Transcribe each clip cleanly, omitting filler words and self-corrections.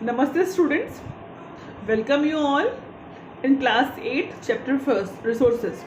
Namaste students, welcome you all in class 8 chapter 1st resources.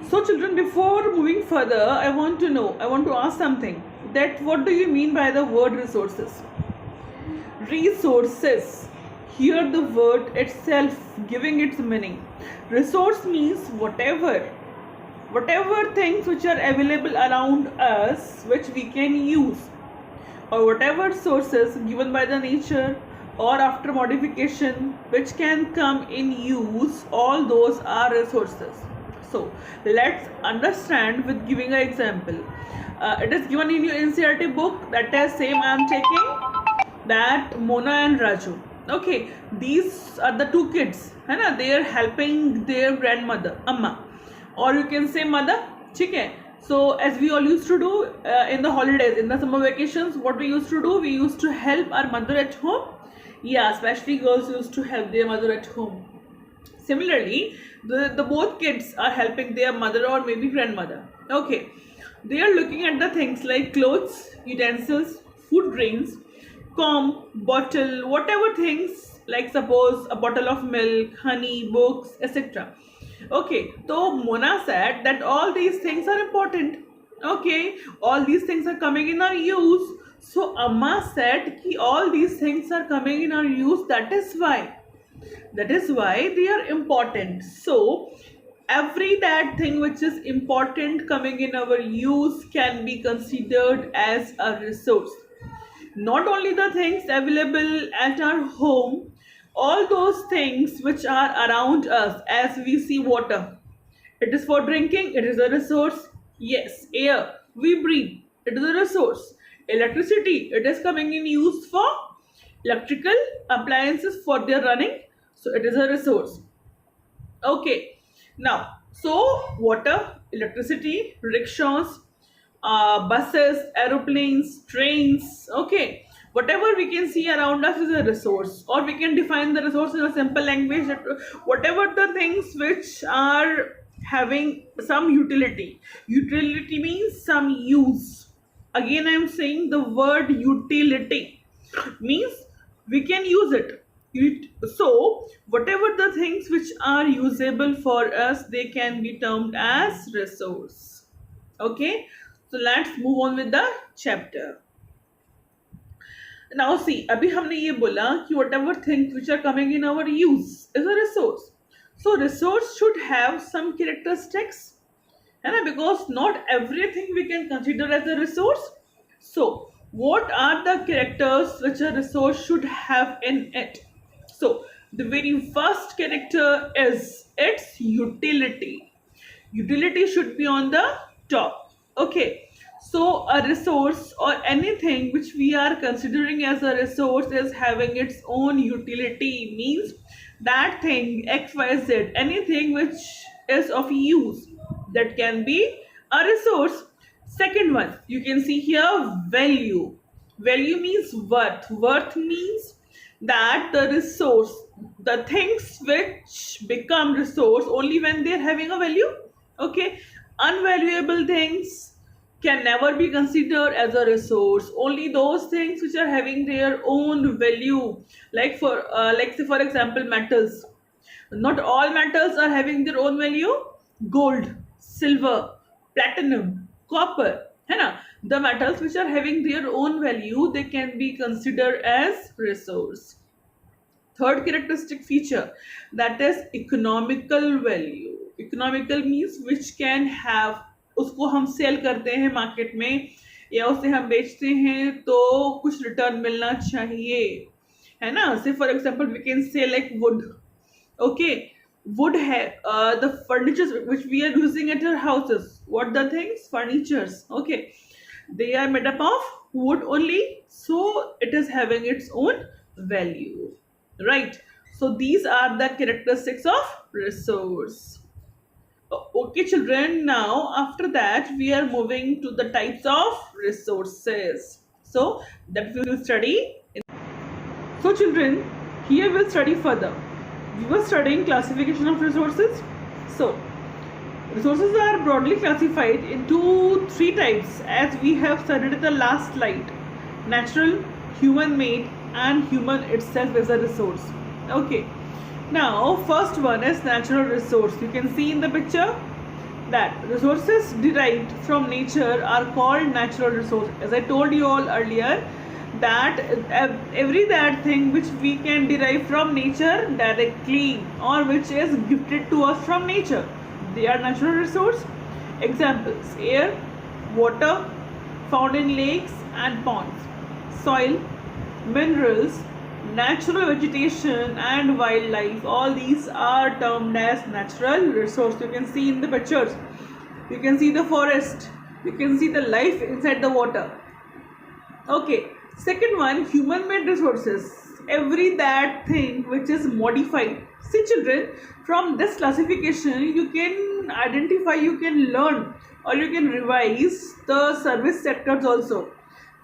So children, before moving further, I want to ask something, that what do you mean by the word resources? Resources, here the word itself giving its meaning. Resource means whatever things which are available around us which we can use, or whatever sources given by the nature or after modification which can come in use, all those are resources. So let's understand with giving an example. It is given in your NCERT book, that is same I am taking, that Mona and Raju. Okay, these are the two kids, है ना, they are helping their grandmother, amma, or you can say mother, ठीक है. So as we all used to do in the holidays, in the summer vacations, what we used to do, we used to help our mother at home. Yeah, especially girls used to help their mother at home. Similarly, the both kids are helping their mother or maybe grandmother. Okay, they are looking at the things like clothes, utensils, food grains, comb, bottle, whatever things, like suppose a bottle of milk, honey, books, etc. Okay, so Mona said that all these things are important. Okay, all these things are coming in our use. So Amma said ki all these things are coming in our use, that is why they are important. So every that thing which is important coming in our use can be considered as a resource. Not only the things available at our home, all those things which are around us, as we see water, it is for drinking, it is a resource. Yes, air we breathe, it is a resource. Electricity, it is coming in use for electrical appliances for their running, so it is a resource. Okay, now so water, electricity, rickshaws, buses, aeroplanes, trains, okay, whatever we can see around us is a resource. Or we can define the resource in a simple language, that whatever the things which are having some utility means some use. Again I am saying the word utility means we can use it. So whatever the things which are usable for us, they can be termed as resource. Okay, so let's move on with the chapter. Now see, अभी हमने ये बोला कि whatever things which are coming in our use is a resource. So resource should have some characteristics, है ना, because not everything we can consider as a resource. So what are the characters which a resource should have in it? So the very first character is its utility. Utility should be on the top. Okay, so a resource or anything which we are considering as a resource is having its own utility, means that thing XYZ, anything which is of use, that can be a resource. Second one, you can see here value. Value means worth. Worth means that the resource, the things which become resource only when they are having a value. Okay, unvaluable things can never be considered as a resource. Only those things which are having their own value, like say for example metals. Not all metals are having their own value. Gold, silver, platinum, copper, है ना, the metals which are having their own value, they can be considered as resource. Third characteristic feature, that is economical value. Economical means which can have, उसको हम cell करते हैं market में या उसे हम बेचते हैं तो कुछ रिटर्न मिलना चाहिए, है ना. Say for example we can say like wood. Okay, wood the furnitures which we are using at our houses, what the things, furnitures, okay, they are made up of wood only, so it is having its own value, right? So these are the characteristics of resource. Okay children, now after that we are moving to the types of resources, so that we will study. So children, here we'll study further. We were studying classification of resources. So resources are broadly classified into three types, as we have studied in the last slide: natural, human made and human itself is a resource. Okay, now first one is natural resource. You can see in the picture that resources derived from nature are called natural resources. As I told you all earlier, that every that thing which we can derive from nature directly or which is gifted to us from nature, they are natural resource. Examples: air, water found in lakes and ponds, soil, minerals, natural vegetation and wildlife. All these are termed as natural resource. You can see in the pictures, you can see the forest, you can see the life inside the water. Okay, second one, human made resources. Every that thing which is modified. See children, from this classification you can identify, you can learn or you can revise the service sectors also.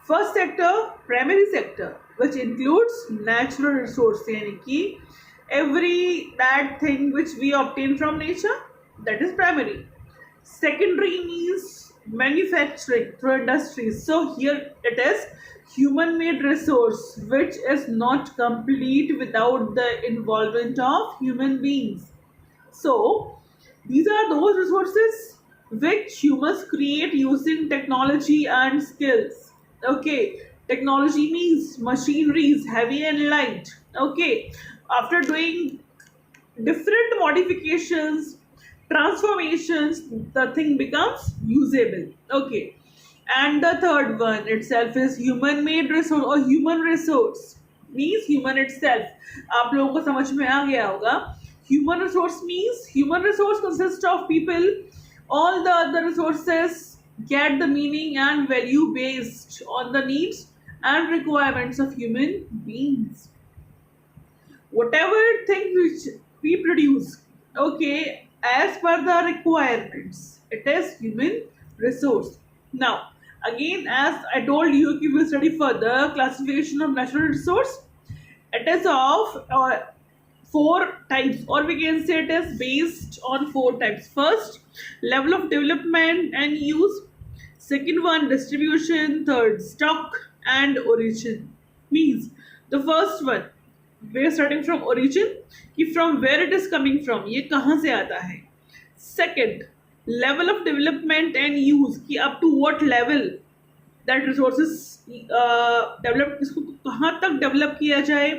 First sector, primary sector, which includes natural resource, यानी कि every that thing which we obtain from nature, that is primary. Secondary means manufacturing through industries. So here it is human made resource which is not complete without the involvement of human beings. So these are those resources which humans create using technology and skills. Okay, technology means machineries, heavy and light. Okay, after doing different modifications, transformations, the thing becomes usable. Okay, and the third one itself is human made resource or human resource means human itself. आप लोगों को समझ में आ गया होगा. Human resource means human resource consists of people. All the other resources get the meaning and value based on the needs and requirements of human beings. Whatever thing which we produce, okay, as per the requirements, it is human resource. Now, again, as I told you, we will study further classification of natural resource. It is of four types, or we can say it is based on four types. First, level of development and use. Second one, distribution. Third, stock and origin. Means the first one, we are starting from origin, कि from where it is coming from, ये कहाँ से आता है. Second, level of development and use, कि up to what level that resources develop, इसको कहाँ तक develop किया जाए,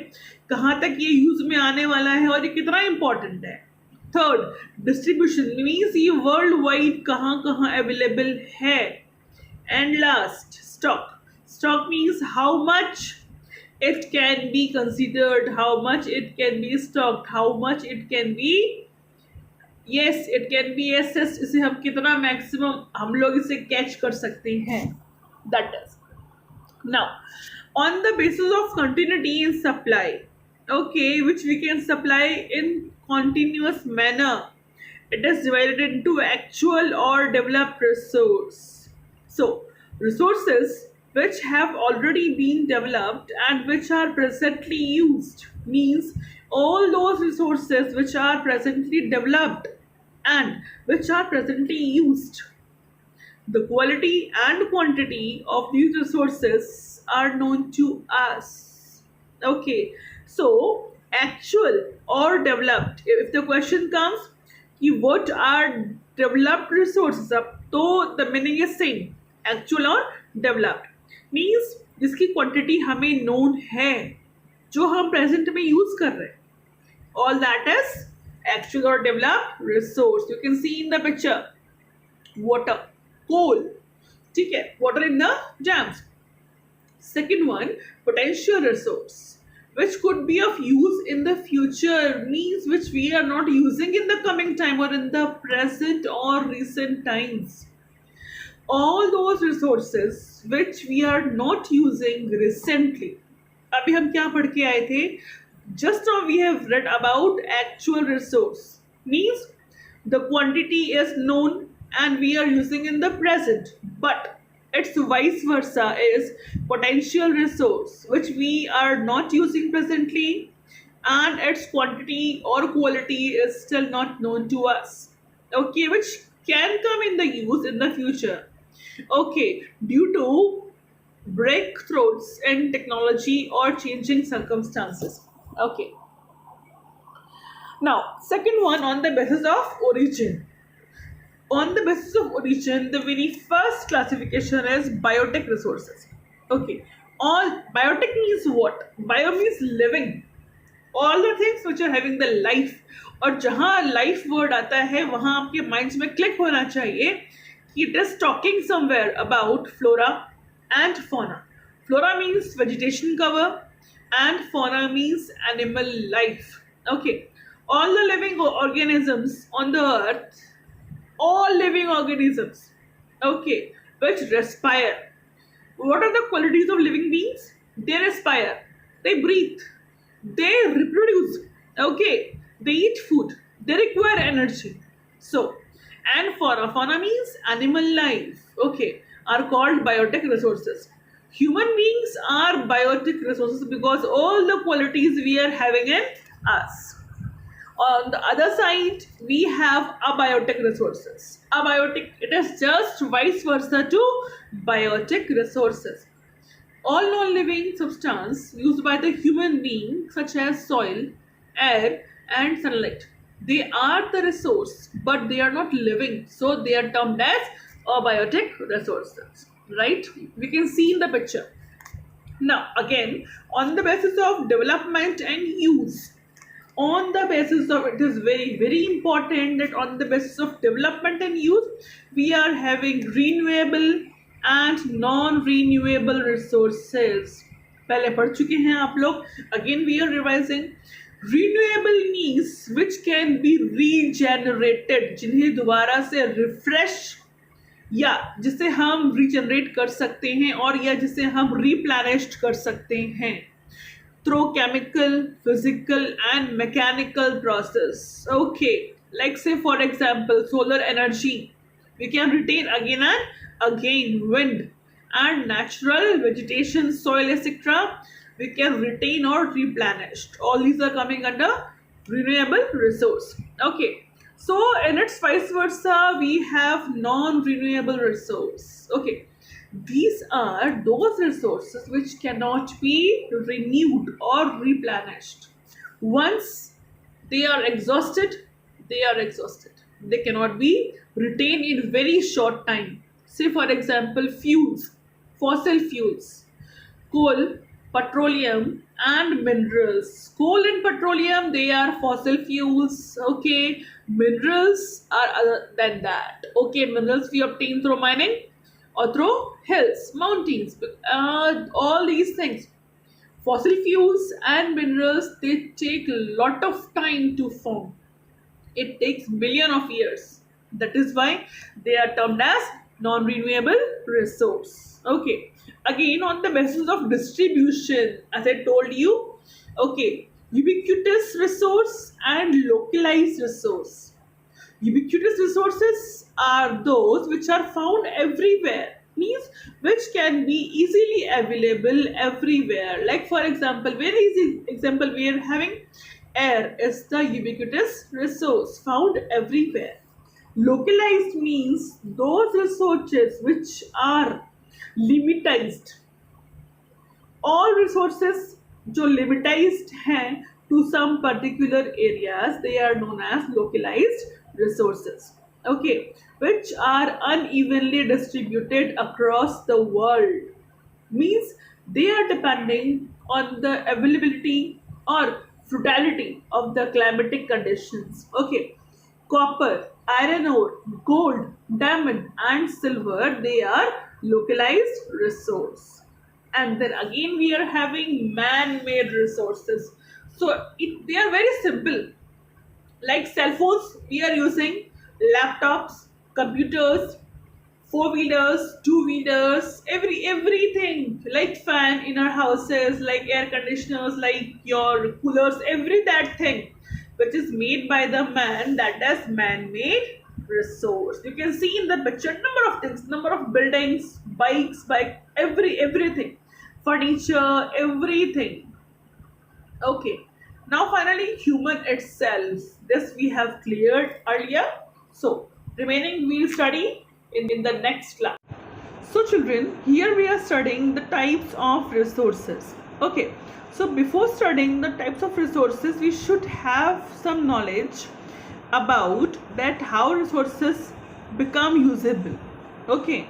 कहाँ तक ये use में आने वाला है और ये कितना important है. Third, distribution means ये world wide कहाँ कहाँ available है. And last, stock. Stock means how much it can be considered, how much it can be stocked, how much it can be, yes, it can be assessed. इसे हम कितना maximum हम लोग इसे catch कर सकते हैं. That is. Now, on the basis of continuity in supply, okay, which we can supply in continuous manner, it is divided into actual or developed resource. So, resources which have already been developed and which are presently used means all those resources which are presently developed and which are presently used. The quality and quantity of these resources are known to us. Okay, so actual or developed. If the question comes, what are developed resources? So the meaning is same. Actual or developed means जिसकी quantity हमें known है, जो हम present में use कर रहे हैं. All that is actual or developed resource. You can see in the picture water, coal, ठीक है, water in the jams. Second one, potential resource, which could be of use in the future, means which we are not using in the coming time or in the present or recent times. All those resources which we are not using recently. अभी हम क्या पढ़ के आए थे? Just now we have read about actual resource. Means the quantity is known and we are using in the present. But its vice versa is potential resource which we are not using presently and its quantity or quality is still not known to us. Okay, which can come in the use in the future. Okay, due to breakthroughs in technology or changing circumstances. Okay. Now, second one, on the basis of origin. On the basis of origin, the very first classification is biotic resources. Okay. All biotic means what? Bio means living. All the things which are having the life. और जहाँ life word आता है वहाँ आपके minds में click होना चाहिए कि it is talking somewhere about flora and fauna. Flora means vegetation cover and fauna means animal life. Okay. All the living organisms on the earth, all living organisms, okay, which respire. What are the qualities of living beings? They respire, they breathe, they reproduce, okay, they eat food, they require energy. So, and fauna means animal life, okay, are called biotic resources. Human beings are biotic resources because all the qualities we are having in us. On the other side, we have abiotic resources. Abiotic, it is just vice versa to biotic resources. All non-living substance used by the human being, such as soil, air, and sunlight, they are the resource, but they are not living, so they are termed as abiotic resources. Right? We can see in the picture. Now, again, on the basis of development and use, on the basis of, it is very important that on the basis of development and use, we are having renewable and non renewable resources. पहले पढ़ चुके हैं आप लोग. Again we are revising. Renewable means which can be regenerated, जिन्हें दोबारा से refresh या जिसे हम regenerate कर सकते हैं और या जिसे हम replenished कर सकते हैं through chemical, physical and mechanical process. Okay, like say for example solar energy, we can retain again and again. Wind and natural vegetation, soil, etc., we can retain or replenish. All these are coming under renewable resource. Okay, so in its vice versa we have non-renewable resource. Okay, these are those resources which cannot be renewed or replenished. Once they are exhausted, they are exhausted. They cannot be retained in very short time. Say for example fuels, fossil fuels, coal, petroleum and minerals. Coal and petroleum, they are fossil fuels. Okay, minerals are other than that. Okay, minerals we obtain through mining or through hills, mountains, all these things. Fossil fuels and minerals, they take a lot of time to form. It takes million of years. That is why they are termed as non-renewable resource. Okay. Again, on the basis of distribution, as I told you, okay, ubiquitous resource and localized resource. Ubiquitous resources are those which are found everywhere, means which can be easily available everywhere. Like for example, very easy example we are having, air is the ubiquitous resource found everywhere. Localized means those resources which are limitized. All resources जो limitized हैं to some particular areas, they are known as localized resources. Okay, which are unevenly distributed across the world. Means they are depending on the availability or frugality of the climatic conditions. Okay, copper, iron ore, gold, diamond, and silver, they are localized resource. And then again we are having man-made resources. So they are very simple. Like cell phones, we are using laptops, computers, four-wheelers, two-wheelers, everything like fan in our houses, like air conditioners, like your coolers, every that thing which is made by the man, that is man-made resource. You can see in the picture number of things, number of buildings, bike, everything, furniture, everything. Okay. Now finally human itself. This we have cleared earlier. So remaining we'll study in the next class. So children, here we are studying the types of resources. Okay, so before studying the types of resources, we should have some knowledge about that how resources become usable. Okay,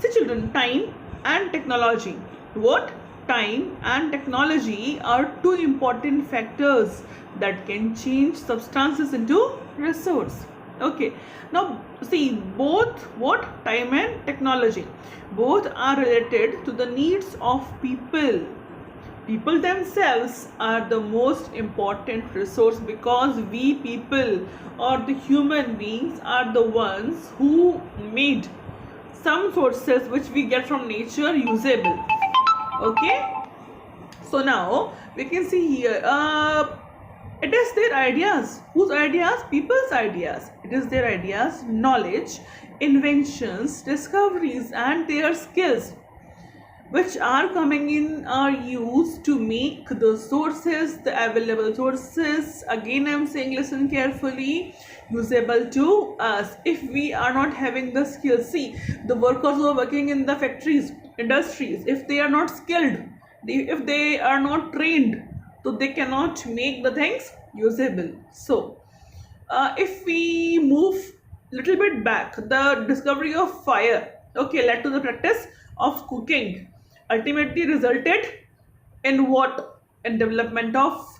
so children, time and technology. What? Time and technology are two important factors that can change substances into resource. Okay, now see, both what? Time and technology, both are related to the needs of people. People themselves are the most important resource, because we people or the human beings are the ones who made some sources which we get from nature usable. Okay, so now we can see here, it is their ideas. Whose ideas? People's ideas. It is their ideas, knowledge, inventions, discoveries, and their skills which are coming in are used to make the sources, the available sources, again I'm saying listen carefully, usable to us. If we are not having the skills, see, the workers who are working in the factories, industries, if they are not skilled, if they are not trained, so they cannot make the things usable. So if we move little bit back, the discovery of fire, okay, led to the practice of cooking, ultimately resulted in what? In development of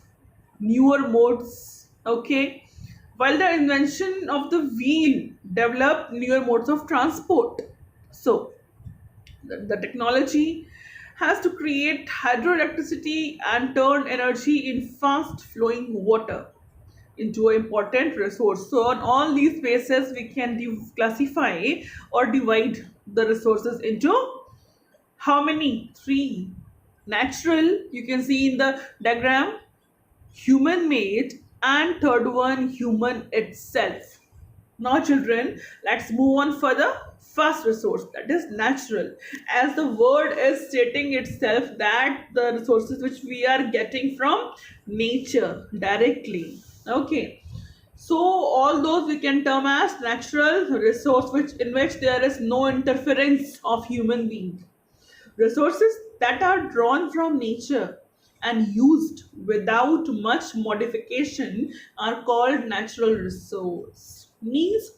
newer modes. Okay, while the invention of the wheel developed newer modes of transport. So the technology has to create hydroelectricity and turn energy in fast flowing water into an important resource. So on all these bases, we can classify or divide the resources into how many? Three. Natural, you can see in the diagram, human made, and third one, human itself. Now children, let's move on further. First resource, that is natural. As the word is stating itself, that the resources which we are getting from nature directly. Okay, so all those we can term as natural resource, which in which there is no interference of human being. Resources that are drawn from nature and used without much modification are called natural resource. Means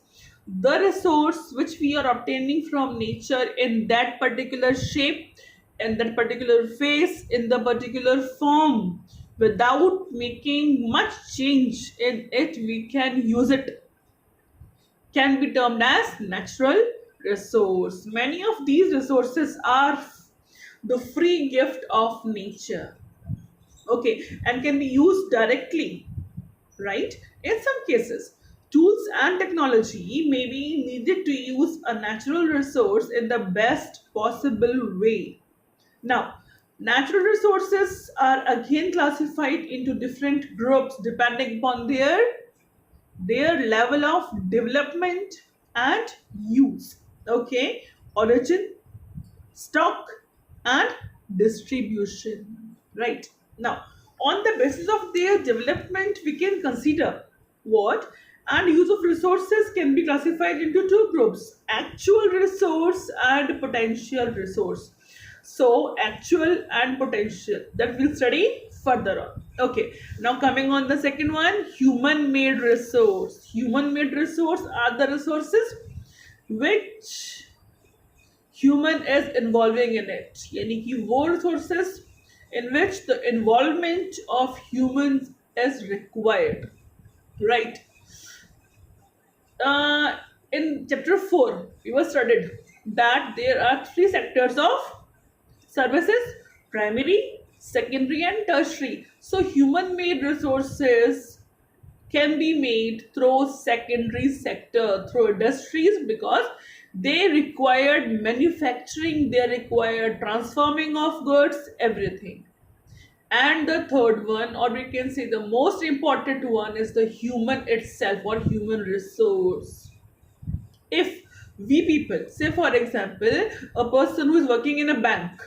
the resource which we are obtaining from nature in that particular shape, in that particular phase, in the particular form, without making much change in it, we can use it, can be termed as natural resource. Many of these resources are the free gift of nature, okay, and can be used directly, right? In some cases, tools and technology may be needed to use a natural resource in the best possible way. Now, natural resources are again classified into different groups depending upon their level of development and use. Okay, origin, stock, and distribution. Right, now on the basis of their development, we can consider what? And use of resources can be classified into two groups: actual resource and potential resource. So actual and potential, that we'll study further on. Okay, now coming on the second one, human made resource. Human made resource are the resources which human is involving in it, यानी कि वो resources in which the involvement of humans is required, right? uh, in chapter 4 we were studied that there are three sectors of services: primary, secondary, and tertiary. So human made resources can be made through secondary sector, through industries, because they required manufacturing, they required transforming of goods, everything. And the third one, or we can say the most important one, is the human itself, or human resource. If we people, say for example, a person who is working in a bank,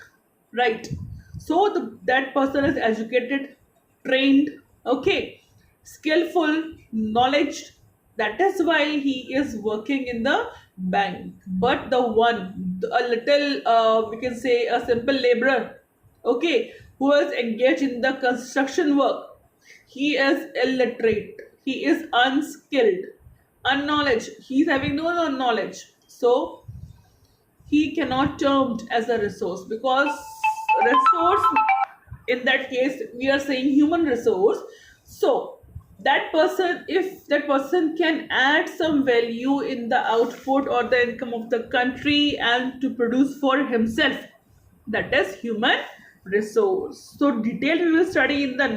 right? So that person is educated, trained, okay, skillful, knowledge. That is why he is working in the bank. But a little, we can say, a simple laborer, okay, who is engaged in the construction work. He is illiterate, he is unskilled, unknowledge, he is having no knowledge. So he cannot termed as a resource, because resource, in that case we are saying human resource. So that person, if that person can add some value in the output or the income of the country and to produce for himself, that is human resource. So detail we will study in the